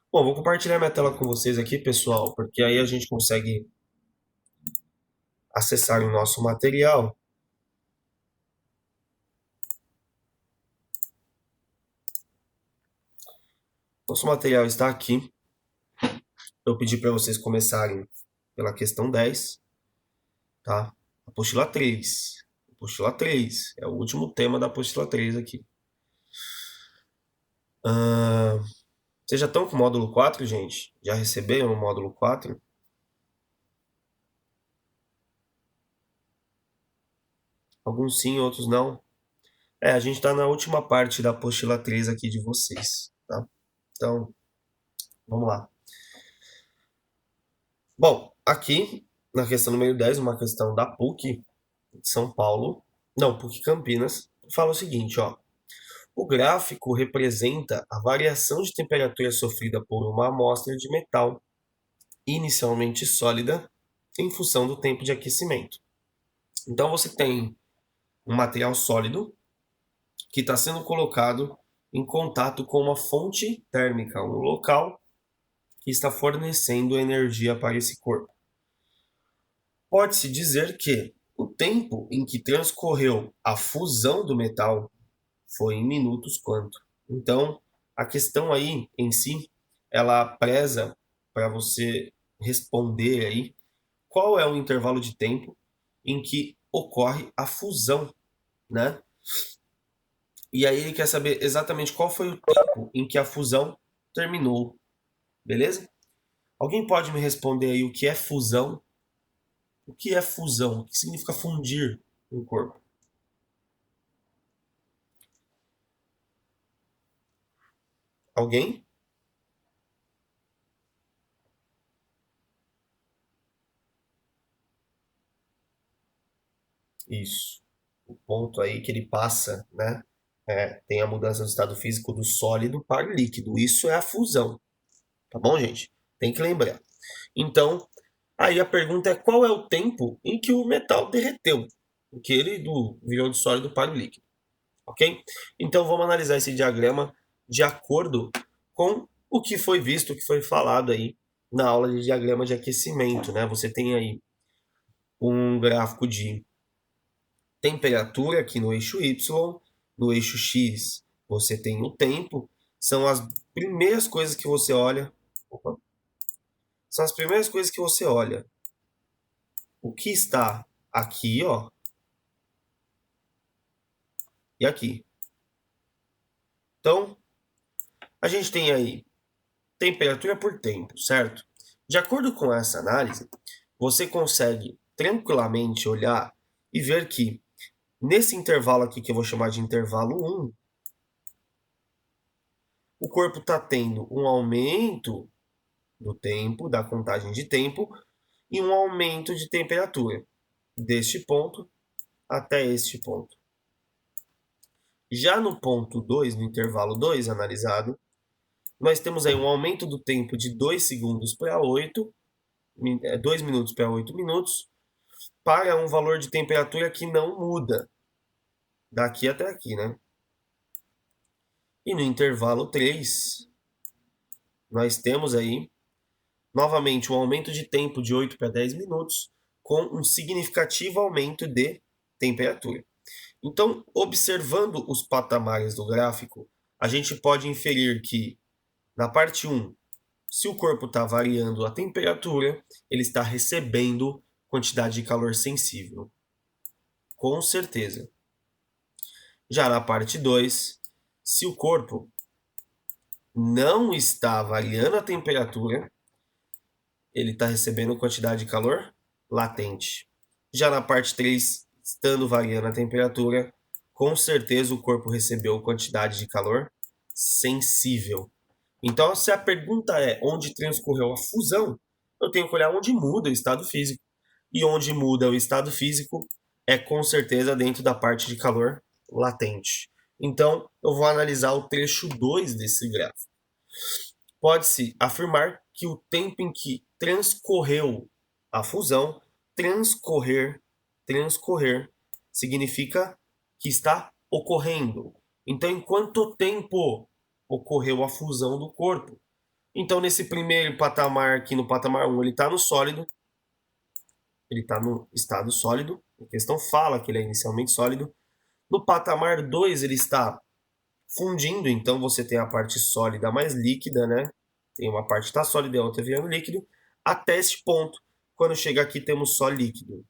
Bom, vou compartilhar minha tela com vocês aqui, pessoal, porque aí a gente consegue acessar o nosso material. Nosso material está aqui. Eu pedi para vocês começarem pela questão 10, tá? Apostila 3. Apostila 3. É o último tema da apostila 3 aqui. Vocês já estão com o módulo 4, gente? Já receberam o módulo 4? Alguns sim, outros não. A gente está na última parte da apostila 3 aqui de vocês, tá? Então, vamos lá. Bom, aqui na questão número 10, uma questão da PUC de São Paulo, não, PUC Campinas, fala o seguinte, ó. O gráfico representa a variação de temperatura sofrida por uma amostra de metal inicialmente sólida em função do tempo de aquecimento. Então você tem um material sólido que está sendo colocado em contato com uma fonte térmica, um local que está fornecendo energia para esse corpo. Pode-se dizer que o tempo em que transcorreu a fusão do metal foi em minutos quanto. Então, a questão aí em si, ela preza para você responder aí qual é o intervalo de tempo em que ocorre a fusão, né? E aí ele quer saber exatamente qual foi o tempo em que a fusão terminou, beleza? Alguém pode me responder aí o que é fusão? O que é fusão? O que significa fundir um corpo? Alguém? Isso. O ponto aí que ele passa, né? Tem a mudança do estado físico do sólido para o líquido. Isso é a fusão. Tá bom, gente? Tem que lembrar. Então, aí a pergunta é qual é o tempo em que o metal derreteu? O que ele virou de sólido para o líquido. Ok? Então vamos analisar esse diagrama de acordo com o que foi visto, o que foi falado aí na aula de diagrama de aquecimento, né? Você tem aí um gráfico de temperatura aqui no eixo Y, no eixo X você tem o tempo, são as primeiras coisas que você olha. Opa, são as primeiras coisas que você olha. O que está aqui, ó, e aqui. Então, a gente tem aí temperatura por tempo, certo? De acordo com essa análise, você consegue tranquilamente olhar e ver que nesse intervalo aqui, que eu vou chamar de intervalo 1, o corpo está tendo um aumento do tempo, da contagem de tempo, e um aumento de temperatura, deste ponto até este ponto. Já no ponto 2, no intervalo 2 analisado, nós temos aí um aumento do tempo de 2 segundos para 8, 2 minutos para 8 minutos, para um valor de temperatura que não muda daqui até aqui, né? E no intervalo 3, nós temos aí novamente um aumento de tempo de 8 para 10 minutos, com um significativo aumento de temperatura. Então, observando os patamares do gráfico, a gente pode inferir que na parte 1, se o corpo está variando a temperatura, ele está recebendo quantidade de calor sensível. Com certeza. Já na parte 2, se o corpo não está variando a temperatura, ele está recebendo quantidade de calor latente. Já na parte 3, estando variando a temperatura, com certeza o corpo recebeu quantidade de calor sensível. Então, se a pergunta é onde transcorreu a fusão, eu tenho que olhar onde muda o estado físico. E onde muda o estado físico é com certeza dentro da parte de calor latente. Então, eu vou analisar o trecho 2 desse gráfico. Pode-se afirmar que o tempo em que transcorreu a fusão, transcorrer significa que está ocorrendo. Então, em quanto tempo ocorreu a fusão do corpo? Então, nesse primeiro patamar aqui, no patamar 1, ele está no sólido. Ele está no estado sólido. A questão fala que ele é inicialmente sólido. No patamar 2, ele está fundindo. Então, você tem a parte sólida mais líquida, né? Tem uma parte que está sólida e a outra virando líquido. Até esse ponto, quando chega aqui, temos só líquido.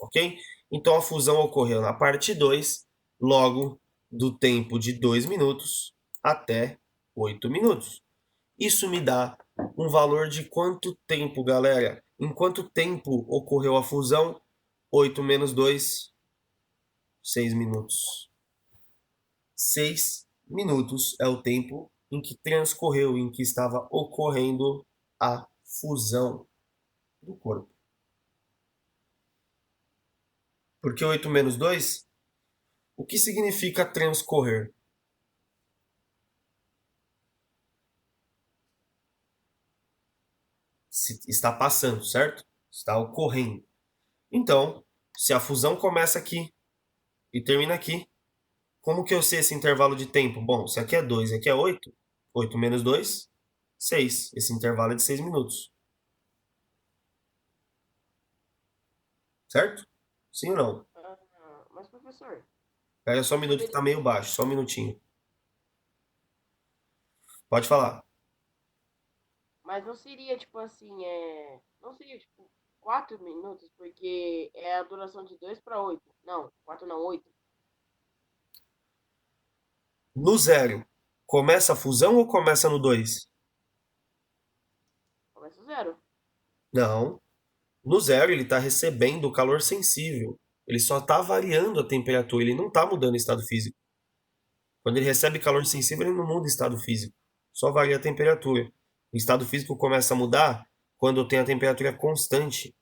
Ok? Então, a fusão ocorreu na parte 2, logo do tempo de 2 minutos até 8 minutos. Isso me dá um valor de quanto tempo, galera? Em quanto tempo ocorreu a fusão? 8 menos 2, 6 minutos. 6 minutos é o tempo em que transcorreu, em que estava ocorrendo a fusão do corpo. Por que 8 menos 2? O que significa transcorrer? Está passando, certo? Está ocorrendo. Então, se a fusão começa aqui e termina aqui, como que eu sei esse intervalo de tempo? Bom, se aqui é 2 e aqui é 8, 8 menos 2, 6. Esse intervalo é de 6 minutos. Certo? Sim ou não? Mas, professor, Pega só um minuto que seria- tá meio baixo, só um minutinho. Pode falar. mas não seria tipo assim, não seria tipo 4 minutos, porque é a duração de 2 para 8. Não, 4 não, 8. No zero, começa a fusão ou começa no 2? Começa o zero. Não. No zero, ele está recebendo o calor sensível. Ele só está variando a temperatura, ele não está mudando o estado físico. Quando ele recebe calor sensível, ele não muda o estado físico. Só varia a temperatura. O estado físico começa a mudar quando tem a temperatura constante.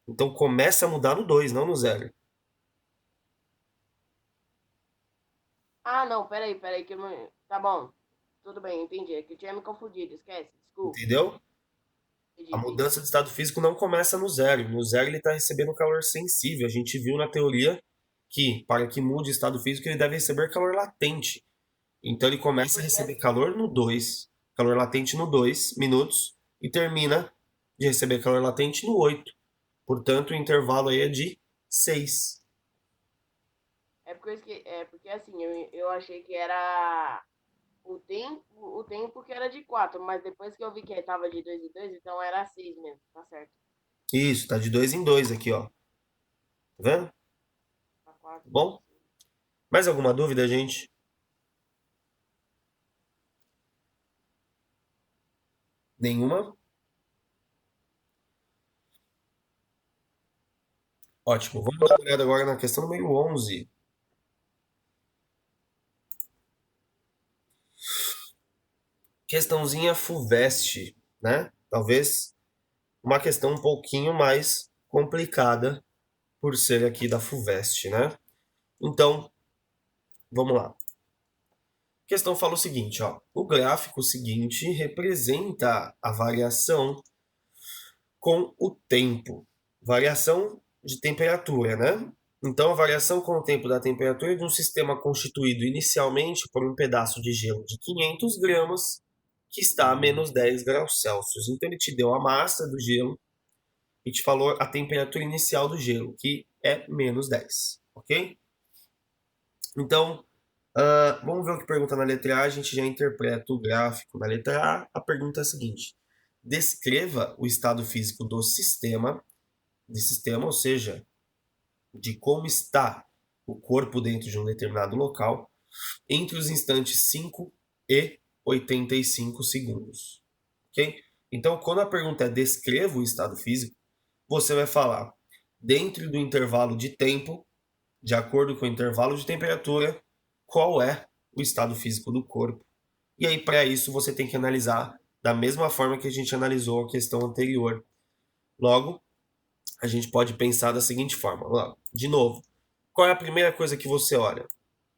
Então começa a mudar no 2, não no zero. Ah, não, peraí, que eu não. Tá bom. Tudo bem, entendi. É que eu tinha me confundido, esquece, desculpa. Entendeu? Entendi, A entendi. mudança de estado físico não começa no zero. No zero ele está recebendo calor sensível. A gente viu na teoria que, para que mude o estado físico, ele deve receber calor latente. Então ele É começa a porque receber calor no 2, calor latente no 2 minutos, e termina de receber calor latente no 8. Portanto, o intervalo aí é de 6. é porque assim, eu achei que era o tempo que era de 4, mas depois que eu vi que tava de 2 em 2, então era 6 mesmo, tá certo. Isso, tá de 2 em 2 aqui, ó. Tá vendo? Tá 4, Bom, 6. mais alguma dúvida, gente? Nenhuma? Ótimo. Vamos dar uma olhada agora na questão número 11. Questãozinha FUVEST, né? Talvez uma questão um pouquinho mais complicada por ser aqui da FUVEST, né? Então, vamos lá. A questão fala o seguinte, ó. O gráfico seguinte representa a variação com o tempo. Variação de temperatura, né? Então, a variação com o tempo da temperatura de um sistema constituído inicialmente por um pedaço de gelo de 500 gramas que está a menos 10 graus Celsius. Então, ele te deu a massa do gelo e te falou a temperatura inicial do gelo, que é menos 10, ok? Então, vamos ver o que pergunta na letra A, a gente já interpreta o gráfico. Na letra A pergunta é a seguinte: descreva o estado físico do sistema, ou seja, de como está o corpo dentro de um determinado local, entre os instantes 5 e 85 segundos. Ok? Então, quando a pergunta é descreva o estado físico, você vai falar dentro do intervalo de tempo, de acordo com o intervalo de temperatura, qual é o estado físico do corpo. E aí, para isso, você tem que analisar da mesma forma que a gente analisou a questão anterior. Logo, a gente pode pensar da seguinte forma. Lá, de novo, qual é a primeira coisa que você olha?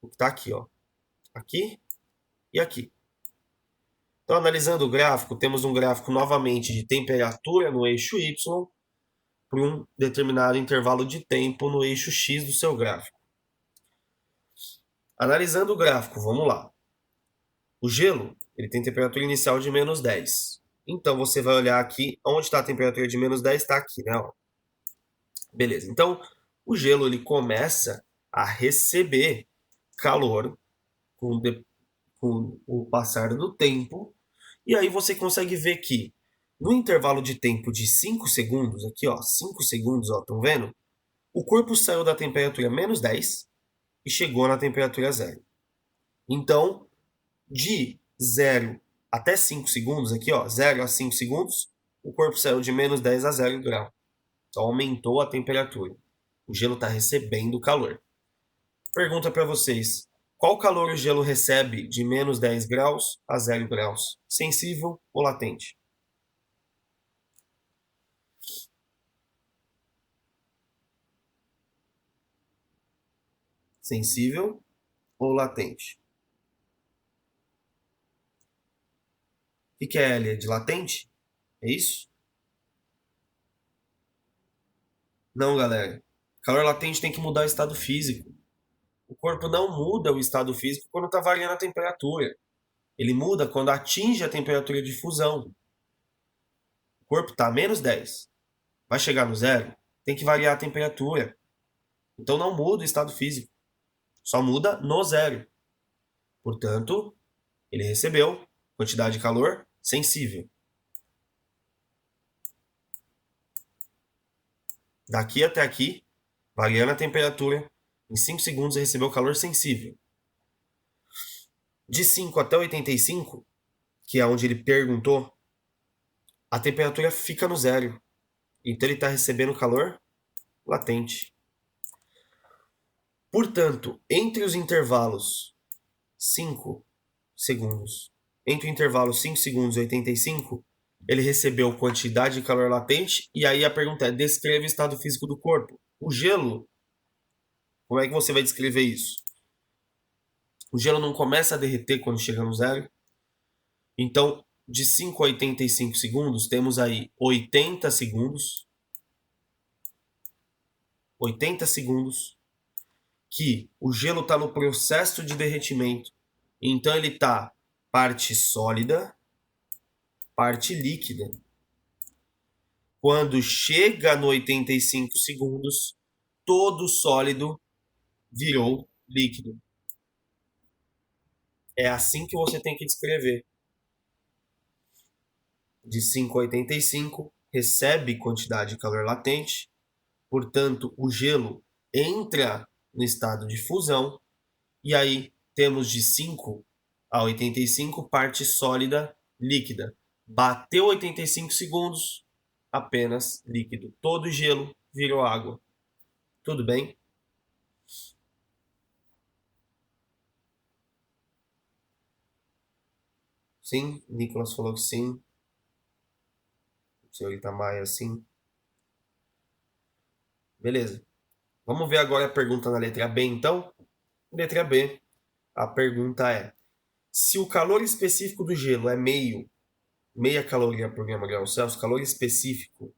O que está aqui, ó. Aqui e aqui. Então, analisando o gráfico, temos um gráfico novamente de temperatura no eixo Y por um determinado intervalo de tempo no eixo X do seu gráfico. Analisando o gráfico, vamos lá. O gelo Ele tem temperatura inicial de menos 10. Então, você vai olhar aqui, onde está a temperatura de menos 10, está aqui, né? Ó. Beleza, então o gelo ele começa a receber calor com o passar do tempo, e aí você consegue ver que no intervalo de tempo de 5 segundos, aqui ó, 5 segundos, ó, estão vendo? O corpo saiu da temperatura menos 10 e chegou na temperatura zero. Então, de 0 até 5 segundos, aqui ó, 0 a 5 segundos, o corpo saiu de menos 10 a 0 grau. Então aumentou a temperatura. O gelo está recebendo calor. Pergunta para vocês: qual calor o gelo recebe de menos 10 graus a 0 graus? Sensível ou latente? Sensível ou latente? O que é L? É de latente? É isso? Não, galera. Calor latente tem que mudar o estado físico. O corpo não muda o estado físico quando está variando a temperatura. Ele muda quando atinge a temperatura de fusão. O corpo está a menos 10. Vai chegar no zero, tem que variar a temperatura. Então não muda o estado físico. Só muda no zero. Portanto, ele recebeu quantidade de calor sensível. Daqui até aqui, variando a temperatura, em 5 segundos recebeu calor sensível. De 5 até 85, que é onde ele perguntou, a temperatura fica no zero. Então ele está recebendo calor latente. Portanto, entre os intervalos 5 segundos, entre o intervalo 5 segundos e 85, ele recebeu quantidade de calor latente, e aí a pergunta é: descreva o estado físico do corpo. O gelo, como é que você vai descrever isso? O gelo não começa a derreter quando chega no zero. Então, de 5 a 85 segundos, temos aí 80 segundos. 80 segundos que o gelo está no processo de derretimento. Então, ele está parte sólida, parte líquida. Quando chega no 85 segundos, todo sólido virou líquido. É assim que você tem que descrever. De 5 a 85, recebe quantidade de calor latente, portanto, o gelo entra no estado de fusão, e aí temos de 5 a 85 parte sólida líquida. Bateu 85 segundos, apenas líquido. Todo gelo virou água. Tudo bem? Sim, Nicolas falou que sim. O senhor Itamar, sim. Beleza. Vamos ver agora a pergunta na letra B, então. Letra B, a pergunta é: se o calor específico do gelo é meia caloria por grau Celsius, calor específico,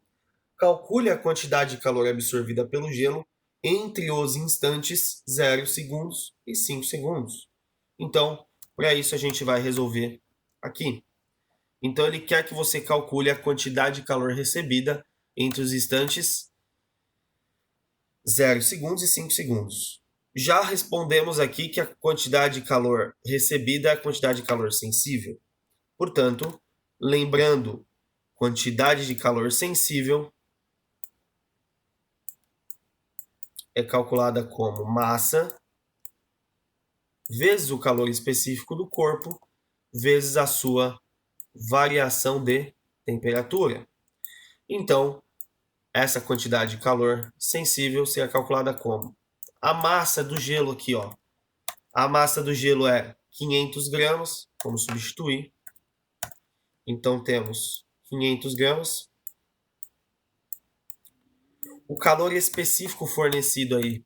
calcule a quantidade de calor absorvida pelo gelo entre os instantes 0 segundos e 5 segundos. Então, para isso a gente vai resolver aqui. Então, ele quer que você calcule a quantidade de calor recebida entre os instantes 0 segundos e 5 segundos. Já respondemos aqui que a quantidade de calor recebida é a quantidade de calor sensível. Portanto, lembrando, quantidade de calor sensível é calculada como massa vezes o calor específico do corpo vezes a sua variação de temperatura. Então, essa quantidade de calor sensível será calculada como a massa do gelo aqui, ó. A massa do gelo é 500 gramas, vamos substituir. Então temos 500 gramas. O calor específico fornecido aí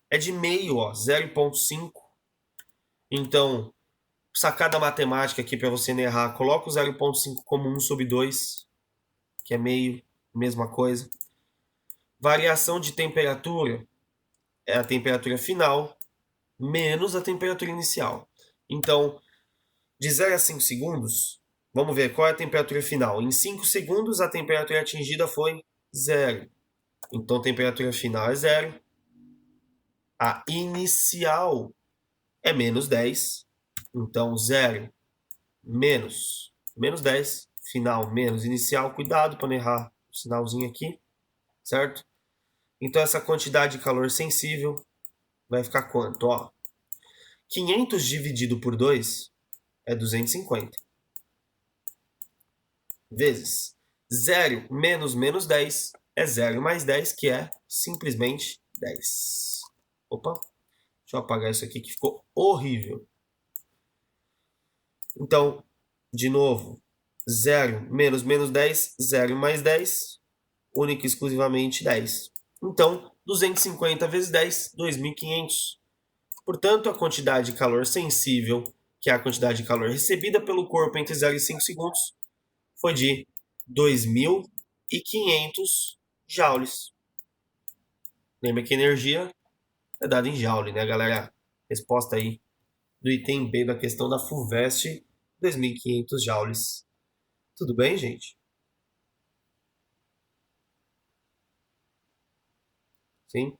é de meio, ó, 0,5. Então, sacada matemática aqui para você não errar, coloca o 0,5 como 1 sobre 2, que é meio, mesma coisa. Variação de temperatura é a temperatura final menos a temperatura inicial. Então, De 0 a 5 segundos, vamos ver qual é a temperatura final. Em 5 segundos, a temperatura atingida foi 0. Então, a temperatura final é 0. A inicial é menos 10. Então, 0 menos 10. Final menos inicial. Cuidado para não errar o sinalzinho aqui, certo? Então, essa quantidade de calor sensível vai ficar quanto? Ó, 500 dividido por 2 é 250. Vezes 0 menos menos 10 é 0 mais 10, que é simplesmente 10. Opa, deixa eu apagar isso aqui que ficou horrível. Então, de novo, 0 menos menos 10, 0 mais 10, única e exclusivamente 10. Então, 250 vezes 10, 2.500. Portanto, a quantidade de calor sensível, que é a quantidade de calor recebida pelo corpo entre 0 e 5 segundos, foi de 2.500 joules. Lembra que energia é dada em joule, né, galera? Resposta aí do item B da questão da FUVEST, 2.500 joules. Tudo bem, gente? Sim?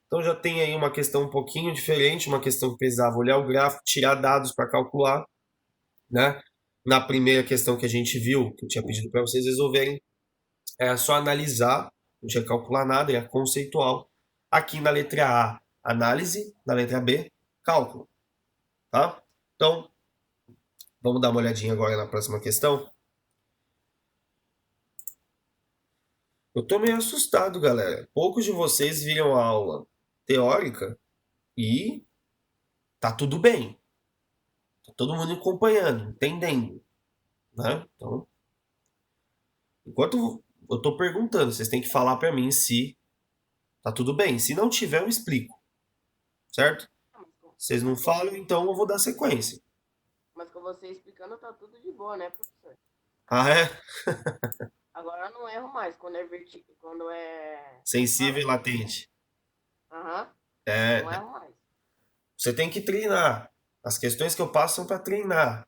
Então já tem aí uma questão um pouquinho diferente, uma questão que precisava olhar o gráfico, tirar dados para calcular, né? Na primeira questão que a gente viu, que eu tinha pedido para vocês resolverem, era só analisar, não tinha que calcular nada, era conceitual. Aqui na letra A, análise, na letra B, cálculo, tá? Então, vamos dar uma olhadinha agora na próxima questão. Eu tô meio assustado, galera. Poucos de vocês viram a aula teórica e tá tudo bem. Tá todo mundo acompanhando, entendendo, né? Então, enquanto eu tô perguntando, vocês têm que falar para mim se tá tudo bem. Se não tiver, eu explico, certo? Ah, Vocês não falam, então eu vou dar sequência. mas com você explicando tá tudo de boa, né, professor? Ah, é? Agora eu não erro mais quando é quando é. Como é que Sensível fala? e latente. Aham. Não É, erro mais. você tem que treinar. As questões que eu passo são para treinar.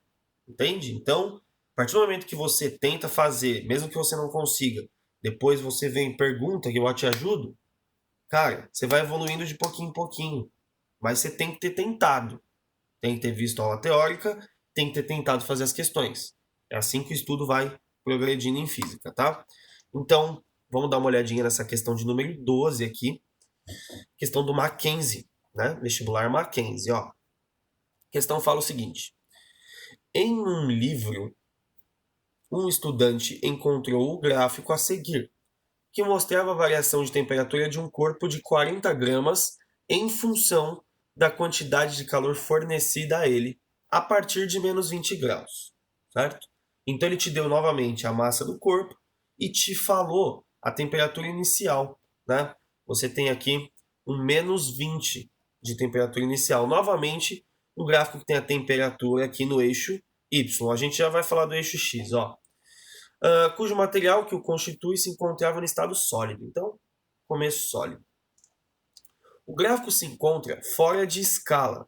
Entende? Então, a partir do momento que você tenta fazer, mesmo que você não consiga, depois você vem e pergunta que eu te ajudo, cara, você vai evoluindo de pouquinho em pouquinho. Mas você tem que ter tentado. Tem que ter visto a aula teórica, tem que ter tentado fazer as questões. É assim que o estudo vai progredindo em física, tá? Então, vamos dar uma olhadinha nessa questão de número 12 aqui. Questão do Mackenzie, né? Vestibular Mackenzie, ó. A questão fala o seguinte: em um livro, um estudante encontrou o gráfico a seguir, que mostrava a variação de temperatura de um corpo de 40 gramas em função da quantidade de calor fornecida a ele a partir de menos 20 graus, certo? Então ele te deu novamente a massa do corpo e te falou a temperatura inicial, né? Você tem aqui um menos 20 de temperatura inicial. Novamente, o gráfico que tem a temperatura aqui no eixo Y. A gente já vai falar do eixo X, ó. Cujo material que o constitui se encontrava no estado sólido. Então, começo sólido. O gráfico se encontra fora de escala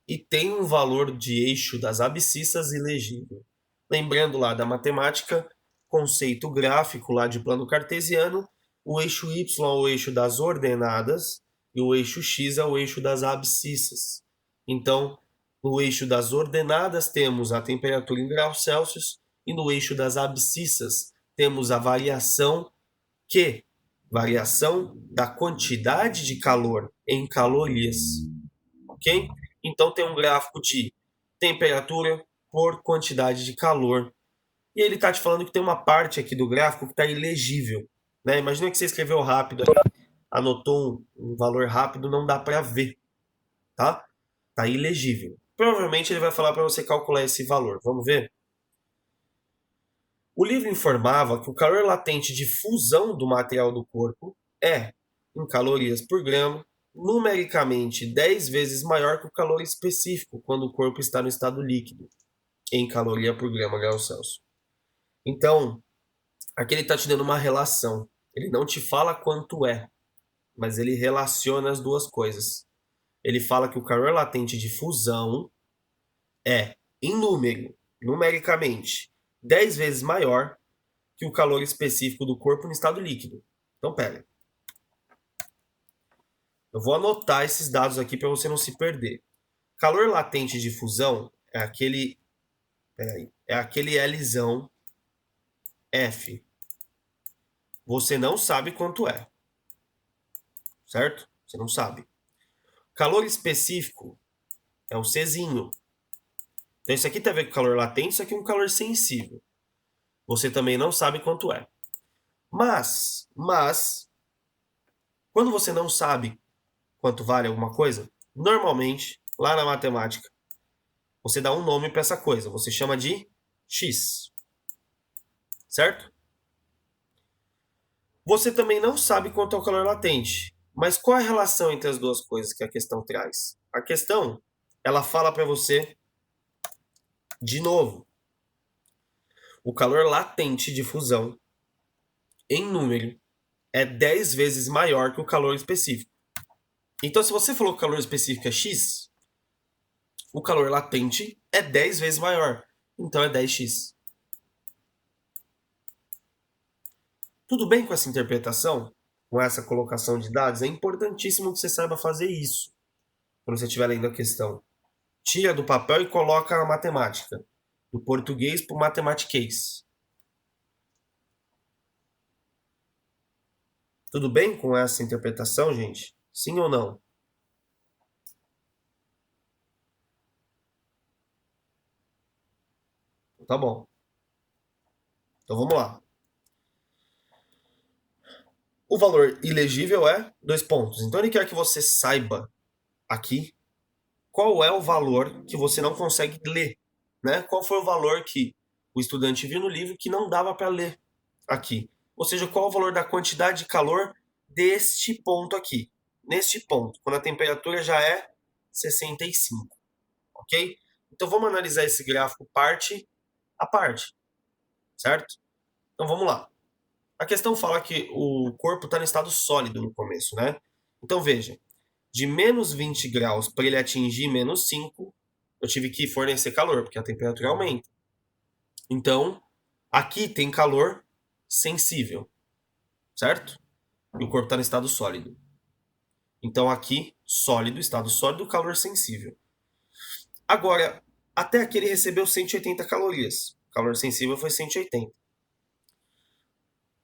e tem um valor de eixo das abscissas ilegível. Lembrando lá da matemática, conceito gráfico lá de plano cartesiano, o eixo Y é o eixo das ordenadas e o eixo X é o eixo das abscissas. Então, no eixo das ordenadas temos a temperatura em graus Celsius e no eixo das abscissas temos a variação Q, variação da quantidade de calor em calorias, ok? Então tem um gráfico de temperatura por quantidade de calor. E ele está te falando que tem uma parte aqui do gráfico que está ilegível, né? Imagina que você escreveu rápido, anotou um valor rápido, não dá para ver, tá? Tá ilegível. Provavelmente ele vai falar para você calcular esse valor. Vamos ver? O livro informava que o calor latente de fusão do material do corpo é, em calorias por grama, numericamente 10 vezes maior que o calor específico quando o corpo está no estado líquido, em caloria por grama grau Celsius. Então, aqui ele está te dando uma relação. Ele não te fala quanto é, mas ele relaciona as duas coisas. Ele fala que o calor latente de fusão é em número, numericamente, 10 vezes maior que o calor específico do corpo no estado líquido. Então, pera. Eu vou anotar esses dados aqui para você não se perder. Calor latente de fusão é aquele, é aquele Lzão F. Você não sabe quanto é, certo? Você não sabe. Calor específico é o Czinho. Então, isso aqui tem a ver com calor latente, isso aqui é um calor sensível. Você também não sabe quanto é. Mas, quando você não sabe quanto vale alguma coisa, normalmente, lá na matemática, você dá um nome para essa coisa. Você chama de X. Certo? Você também não sabe quanto é o calor latente. Mas qual é a relação entre as duas coisas que a questão traz? A questão, ela fala para você, de novo, o calor latente de fusão, em número, é 10 vezes maior que o calor específico. Então, se você falou que o calor específico é X, o calor latente é 10 vezes maior. Então, é 10x. Tudo bem com essa interpretação? Com essa colocação de dados? É importantíssimo que você saiba fazer isso quando você estiver lendo a questão. Tira do papel e coloca a matemática. Do português para o matematiquês. Tudo bem com essa interpretação, gente? Sim ou não? Tá bom. Então vamos lá. O valor ilegível é 2 pontos. Então ele quer que você saiba aqui qual é o valor que você não consegue ler, né? Qual foi o valor que o estudante viu no livro que não dava para ler aqui? Ou seja, qual é o valor da quantidade de calor deste ponto aqui? Neste ponto, quando a temperatura já é 65, ok? Então vamos analisar esse gráfico parte a parte, certo? Então vamos lá. A questão fala que o corpo está no estado sólido no começo, né? Então veja, de menos 20 graus para ele atingir menos 5, eu tive que fornecer calor, porque a temperatura aumenta. Então, aqui tem calor sensível, certo? E o corpo está no estado sólido. Então, aqui, sólido, estado sólido, calor sensível. Agora, até aqui ele recebeu 180 calorias. O calor sensível foi 180.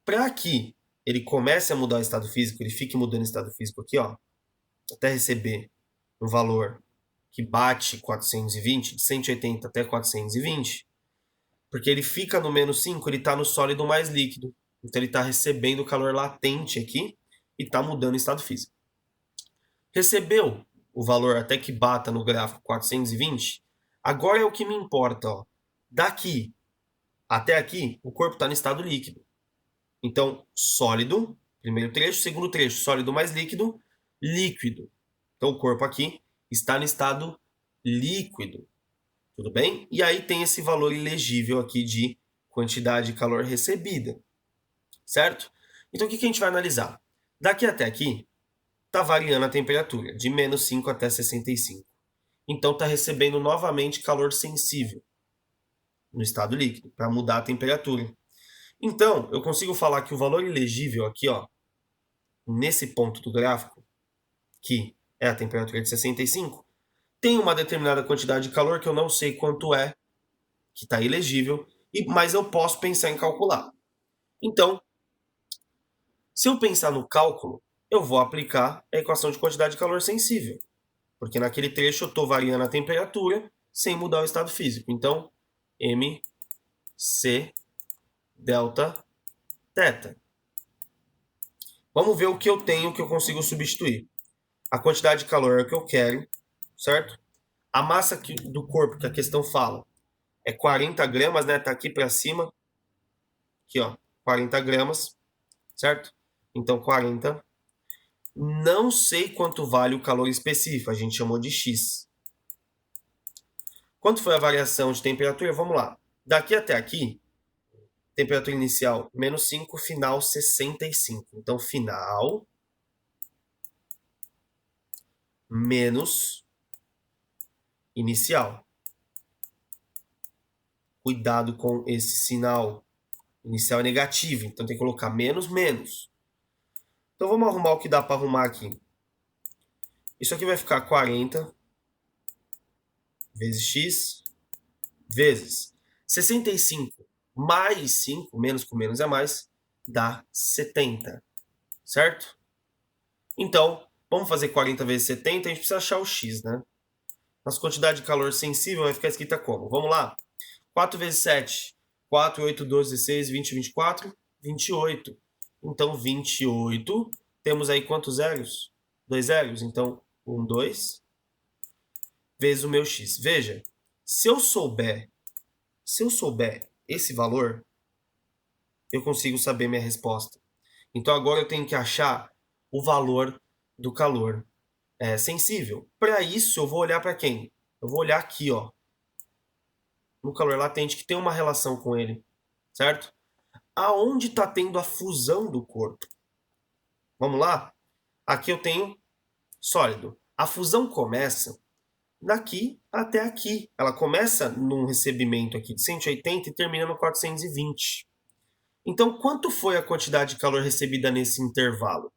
Para que ele comece a mudar o estado físico, ele fique mudando o estado físico aqui, ó, até receber um valor que bate 420, de 180 até 420, porque ele fica no menos 5, ele está no sólido mais líquido. Então ele está recebendo calor latente aqui e está mudando o estado físico. Recebeu o valor até que bata no gráfico 420, agora é o que me importa. Ó. Daqui até aqui, o corpo está no estado líquido. Então, sólido, primeiro trecho, segundo trecho, sólido mais líquido, líquido. Então o corpo aqui está no estado líquido. Tudo bem? E aí tem esse valor ilegível aqui de quantidade de calor recebida. Certo? Então o que a gente vai analisar? Daqui até aqui, está variando a temperatura, de menos 5 até 65. Então está recebendo novamente calor sensível no estado líquido, para mudar a temperatura. Então, eu consigo falar que o valor ilegível aqui, ó, nesse ponto do gráfico, que é a temperatura de 65, tem uma determinada quantidade de calor que eu não sei quanto é, que está ilegível, mas eu posso pensar em calcular. Então, se eu pensar no cálculo, eu vou aplicar a equação de quantidade de calor sensível, porque naquele trecho eu estou variando a temperatura sem mudar o estado físico. Então, mc delta θ. Vamos ver o que eu tenho que eu consigo substituir. A quantidade de calor é o que eu quero, certo? A massa do corpo que a questão fala é 40 gramas, né? Tá aqui para cima. Aqui, ó, 40 gramas, certo? Então, 40. Não sei quanto vale o calor específico, a gente chamou de X. Quanto foi a variação de temperatura? Vamos lá. Daqui até aqui, temperatura inicial menos 5, final 65. Então, final menos inicial. Cuidado com esse sinal inicial é negativo, então tem que colocar menos, menos. Então vamos arrumar o que dá para arrumar aqui. Isso aqui vai ficar 40 vezes x vezes 65 mais 5, menos com menos é mais, dá 70, certo? Então, vamos fazer 40 vezes 70, a gente precisa achar o x, né? Nossa quantidade de calor sensível vai ficar escrita como? Vamos lá. 4 vezes 7, 4, 8, 12, 16, 20, 24, 28. Então, 28, temos aí quantos zeros? 2 zeros, então 1, 2, vezes o meu x. Veja, se eu souber esse valor, eu consigo saber minha resposta. Então agora eu tenho que achar o valor do calor sensível. Para isso eu vou olhar para quem? Eu vou olhar aqui, ó, no calor latente, que tem uma relação com ele, certo? Aonde está tendo a fusão do corpo? Vamos lá? Aqui eu tenho sólido. A fusão começa daqui até aqui. Ela começa num recebimento aqui de 180 e termina no 420. Então, quanto foi a quantidade de calor recebida nesse intervalo?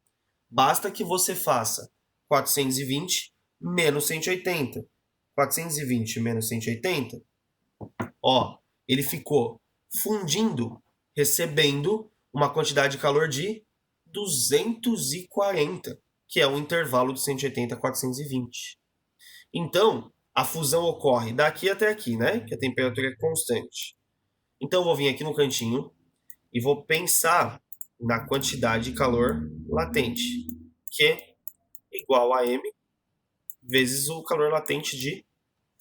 Basta que você faça 420 menos 180. 420 menos 180, ó, ele ficou fundindo, recebendo uma quantidade de calor de 240, que é o intervalo de 180 a 420. Então, a fusão ocorre daqui até aqui, né? Que a temperatura é constante. Então, eu vou vir aqui no cantinho e vou pensar na quantidade de calor latente, que é igual a M vezes o calor latente de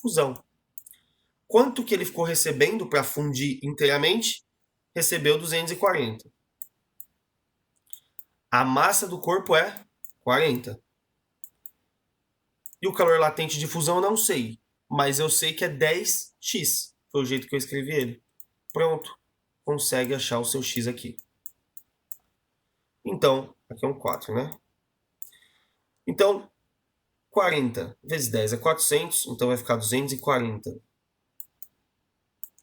fusão. Quanto que ele ficou recebendo para fundir inteiramente? Recebeu 240. A massa do corpo é 40. E o calor latente de fusão eu não sei, mas eu sei que é 10x. Foi o jeito que eu escrevi ele. Pronto. Consegue achar o seu x aqui. Então, aqui é um 4, né? Então, 40 vezes 10 é 400, então vai ficar 240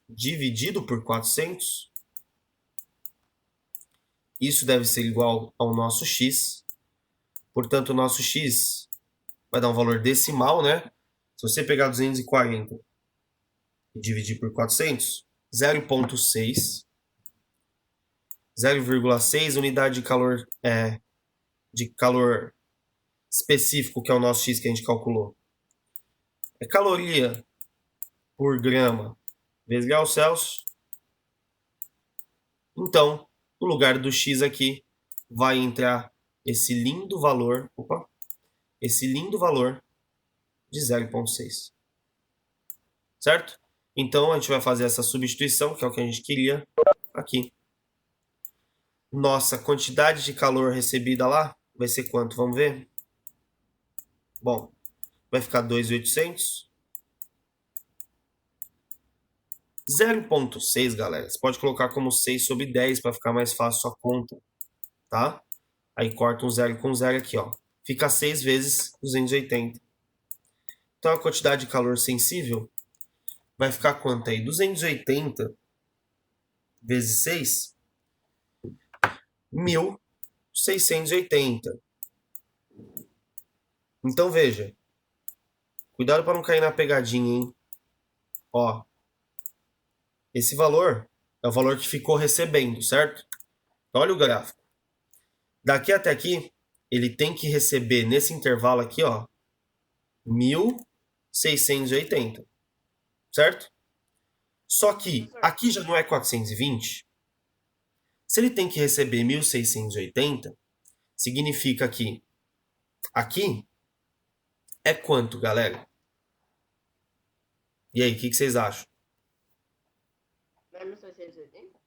dividido por 400. Isso deve ser igual ao nosso x. Portanto, o nosso x vai dar um valor decimal, né? Se você pegar 240 e dividir por 400, 0,6. 0,6 unidade de calor específico, que é o nosso x que a gente calculou. É caloria por grama vezes grau Celsius. Então, no lugar do x aqui, vai entrar esse lindo valor, de 0,6. Certo? Então, a gente vai fazer essa substituição, que é o que a gente queria aqui. Nossa quantidade de calor recebida lá vai ser quanto? Vamos ver? Bom, vai ficar 2.800. 0,6, galera. Você pode colocar como 6 sobre 10 para ficar mais fácil a conta, tá? Aí corta um 0 com 0 aqui, ó. Fica 6 vezes 280. Então a quantidade de calor sensível vai ficar quanto aí? 280 vezes 6, 1.680. Então veja, cuidado para não cair na pegadinha, hein? Ó, esse valor é o valor que ficou recebendo, certo? Então, olha o gráfico. Daqui até aqui, ele tem que receber nesse intervalo aqui, ó, 1.680, certo? Só que aqui já não é 420. Se ele tem que receber 1.680, significa que aqui é quanto, galera? E aí, o que vocês acham? Não é 1680?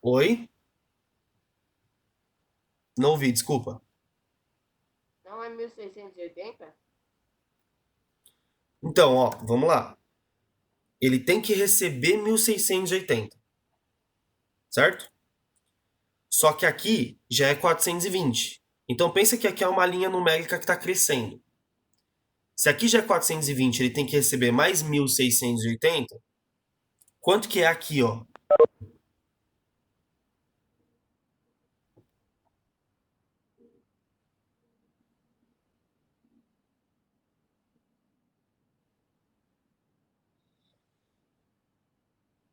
Oi? Não ouvi, desculpa. Não é 1680? Então, ó, vamos lá. Ele tem que receber 1.680, certo? Só que aqui já é 420. Então pensa que aqui é uma linha numérica que está crescendo. Se aqui já é 420, ele tem que receber mais 1.680. Quanto que é aqui, ó?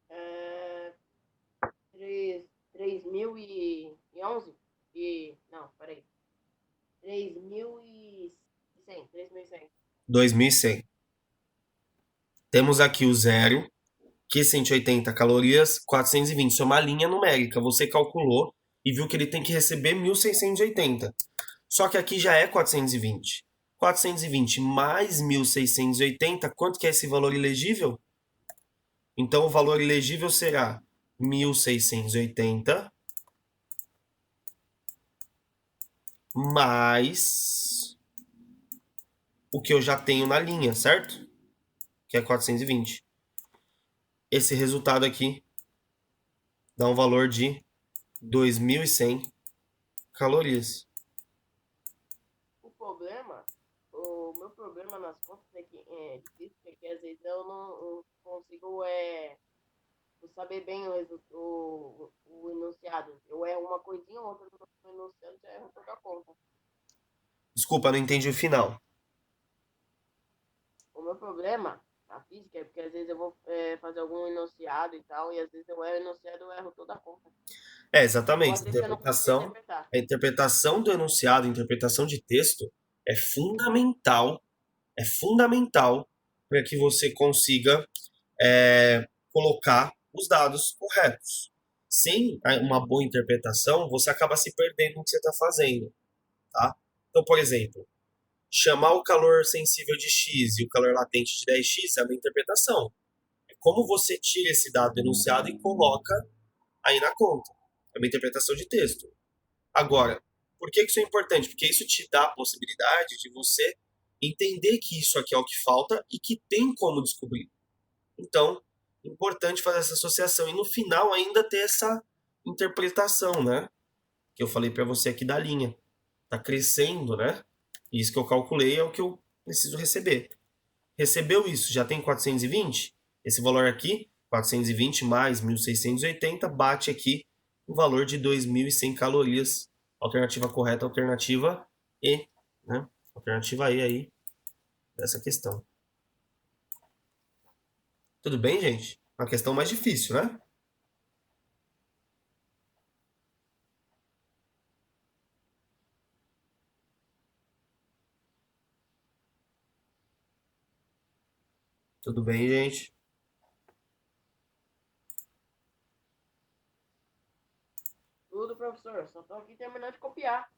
É, 3.011? Não, peraí. 3.100. 3.100. 2.100. Temos aqui o zero, que é 180 calorias, 420. Isso é uma linha numérica. Você calculou e viu que ele tem que receber 1.680. Só que aqui já é 420. 420 mais 1.680, quanto que é esse valor elegível? Então, o valor elegível será 1.680 mais o que eu já tenho na linha, certo? Que é 420. Esse resultado aqui dá um valor de 2.100 calorias. O meu problema nas contas é que, de física é que às vezes eu não consigo saber bem o enunciado. Eu erro uma coisinha ou outra no enunciado, já erro toda a conta. Desculpa, não entendi o final. O meu problema na física é porque às vezes eu vou fazer algum enunciado e tal, e às vezes eu erro o enunciado, eu erro toda a conta. É, Ou exatamente. às vezes eu não consigo interpretar. A interpretação do enunciado, a interpretação de texto é é fundamental para que você consiga colocar os dados corretos. Sem uma boa interpretação, você acaba se perdendo no que você está fazendo, tá? Então, por exemplo, chamar o calor sensível de X e o calor latente de 10x é uma interpretação. É como você tira esse dado enunciado e coloca aí na conta. É uma interpretação de texto. Agora, por que isso é importante? Porque isso te dá a possibilidade de você entender que isso aqui é o que falta e que tem como descobrir. Então, é importante fazer essa associação e no final ainda ter essa interpretação, né? Que eu falei para você aqui da linha. Tá crescendo, né? Isso que eu calculei é o que eu preciso receber. Recebeu isso, já tem 420? Esse valor aqui, 420 mais 1.680, bate aqui o valor de 2.100 calorias. Alternativa correta, alternativa E, né? Alternativa E aí dessa questão. Tudo bem, gente? Uma questão mais difícil, né? Tudo bem, gente? Tudo, professor. Só tô aqui terminando de copiar.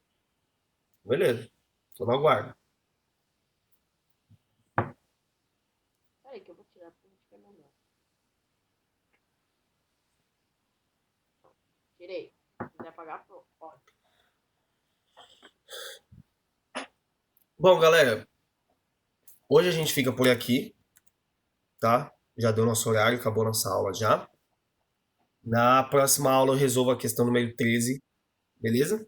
Beleza. Tô no aguardo. Peraí que eu vou tirar porque fica melhor. Tirei. Se quiser apagar, pode. Bom, galera, hoje a gente fica por aqui, tá? Já deu nosso horário, acabou nossa aula já. Na próxima aula eu resolvo a questão número 13, beleza?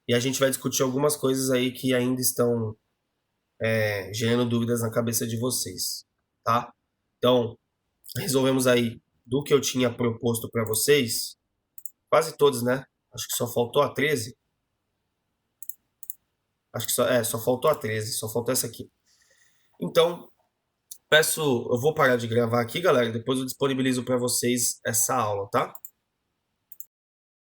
E a gente vai discutir algumas coisas aí que ainda estão gerando dúvidas na cabeça de vocês, tá? Então, resolvemos aí do que eu tinha proposto para vocês, quase todos, né? Acho que só faltou a 13. Acho que só faltou a 13, só faltou essa aqui. Então, eu vou parar de gravar aqui, galera, depois eu disponibilizo para vocês essa aula, tá?